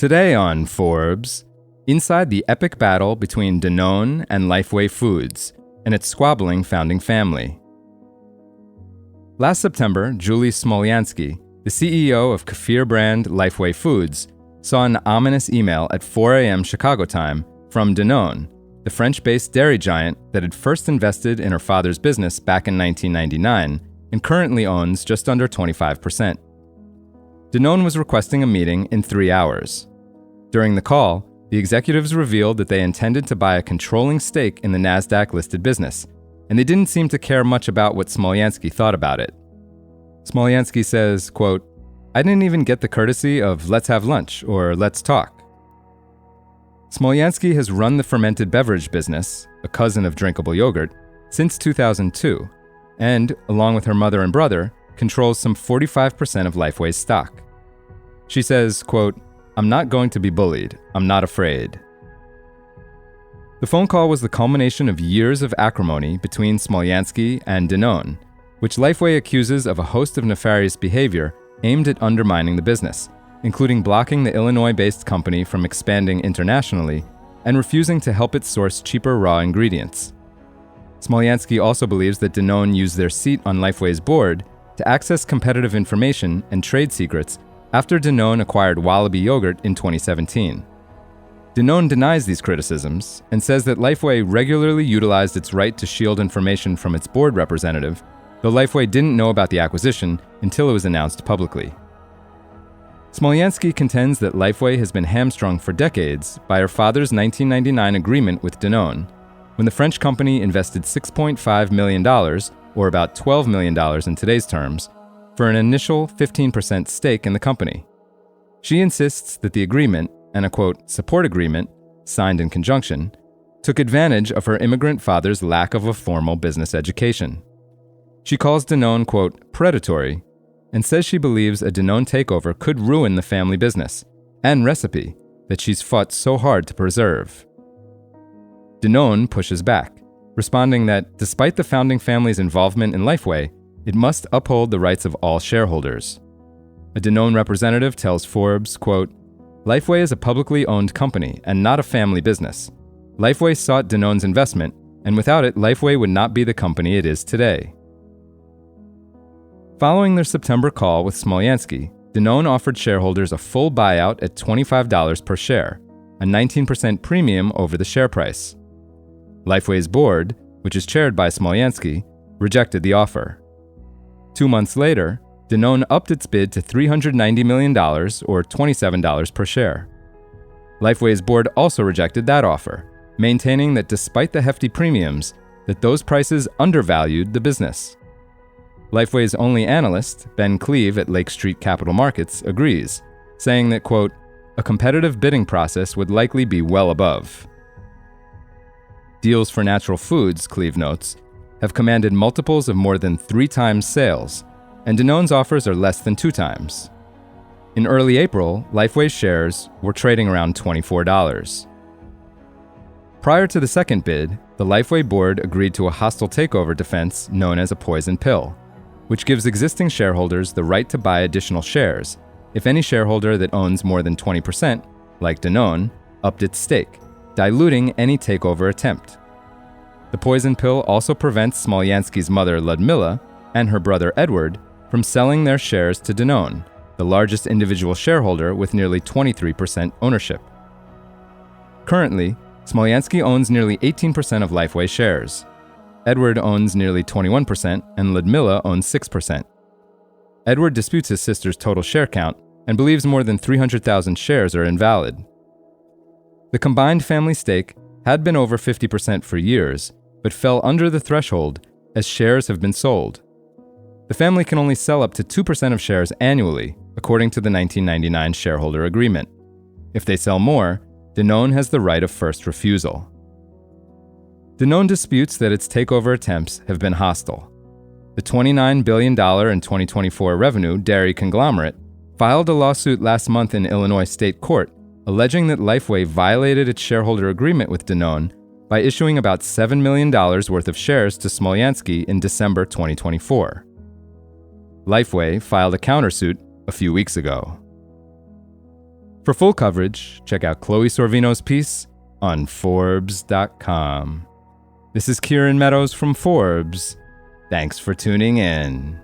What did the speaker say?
Today on Forbes, inside the epic battle between Danone and Lifeway Foods and its squabbling founding family. Last September, Julie Smolyansky, the CEO of kefir brand Lifeway Foods, saw an ominous email at 4 a.m. Chicago time from Danone, the French-based dairy giant that had first invested in her father's business back in 1999 and currently owns just under 25%. Danone was requesting a meeting in 3 hours. During the call, the executives revealed that they intended to buy a controlling stake in the NASDAQ-listed business, and they didn't seem to care much about what Smolyansky thought about it. Smolyansky says, quote, "I didn't even get the courtesy of let's have lunch or let's talk." Smolyansky has run the fermented beverage business, a cousin of drinkable yogurt, since 2002, and, along with her mother and brother, controls some 45% of Lifeway's stock. She says, quote, "I'm not going to be bullied. I'm not afraid." The phone call was the culmination of years of acrimony between Smolyansky and Danone, which Lifeway accuses of a host of nefarious behavior aimed at undermining the business, including blocking the Illinois-based company from expanding internationally and refusing to help it source cheaper raw ingredients. Smolyansky also believes that Danone used their seat on Lifeway's board to access competitive information and trade secrets after Danone acquired Wallaby Yogurt in 2017. Danone denies these criticisms and says that Lifeway regularly utilized its right to shield information from its board representative, though Lifeway didn't know about the acquisition until it was announced publicly. Smolyansky contends that Lifeway has been hamstrung for decades by her father's 1999 agreement with Danone, when the French company invested $6.5 million, or about $12 million in today's terms, for an initial 15% stake in the company. She insists that the agreement, and a quote, support agreement, signed in conjunction, took advantage of her immigrant father's lack of a formal business education. She calls Danone, quote, predatory, and says she believes a Danone takeover could ruin the family business and recipe that she's fought so hard to preserve. Danone pushes back, responding that despite the founding family's involvement in Lifeway, it must uphold the rights of all shareholders. A Danone representative tells Forbes, quote, "Lifeway is a publicly owned company and not a family business. Lifeway sought Danone's investment, and without it, Lifeway would not be the company it is today." Following their September call with Smolyansky, Danone offered shareholders a full buyout at $25 per share, a 19% premium over the share price. Lifeway's board, which is chaired by Smolyansky, rejected the offer. 2 months later, Danone upped its bid to $390 million, or $27 per share. Lifeway's board also rejected that offer, maintaining that despite the hefty premiums, that those prices undervalued the business. Lifeway's only analyst, Ben Cleve at Lake Street Capital Markets, agrees, saying that, quote, "a competitive bidding process would likely be well above." Deals for natural foods, Cleve notes, have commanded multiples of more than 3 times sales, and Danone's offers are less than 2 times. In early April, Lifeway's shares were trading around $24. Prior to the second bid, the Lifeway board agreed to a hostile takeover defense known as a poison pill, which gives existing shareholders the right to buy additional shares if any shareholder that owns more than 20%, like Danone, upped its stake, diluting any takeover attempt. The poison pill also prevents Smolyansky's mother, Ludmilla, and her brother, Edward, from selling their shares to Danone, the largest individual shareholder with nearly 23% ownership. Currently, Smolyansky owns nearly 18% of Lifeway shares. Edward owns nearly 21%, and Ludmilla owns 6%. Edward disputes his sister's total share count and believes more than 300,000 shares are invalid. The combined family stake had been over 50% for years, but fell under the threshold as shares have been sold. The family can only sell up to 2% of shares annually, according to the 1999 shareholder agreement. If they sell more, Danone has the right of first refusal. Danone disputes that its takeover attempts have been hostile. The $29 billion in 2024 revenue dairy conglomerate filed a lawsuit last month in Illinois state court alleging that Lifeway violated its shareholder agreement with Danone by issuing about $7 million worth of shares to Smolyansky in December 2024. Lifeway filed a countersuit a few weeks ago. For full coverage, check out Chloe Sorvino's piece on Forbes.com. This is Kieran Meadows from Forbes. Thanks for tuning in.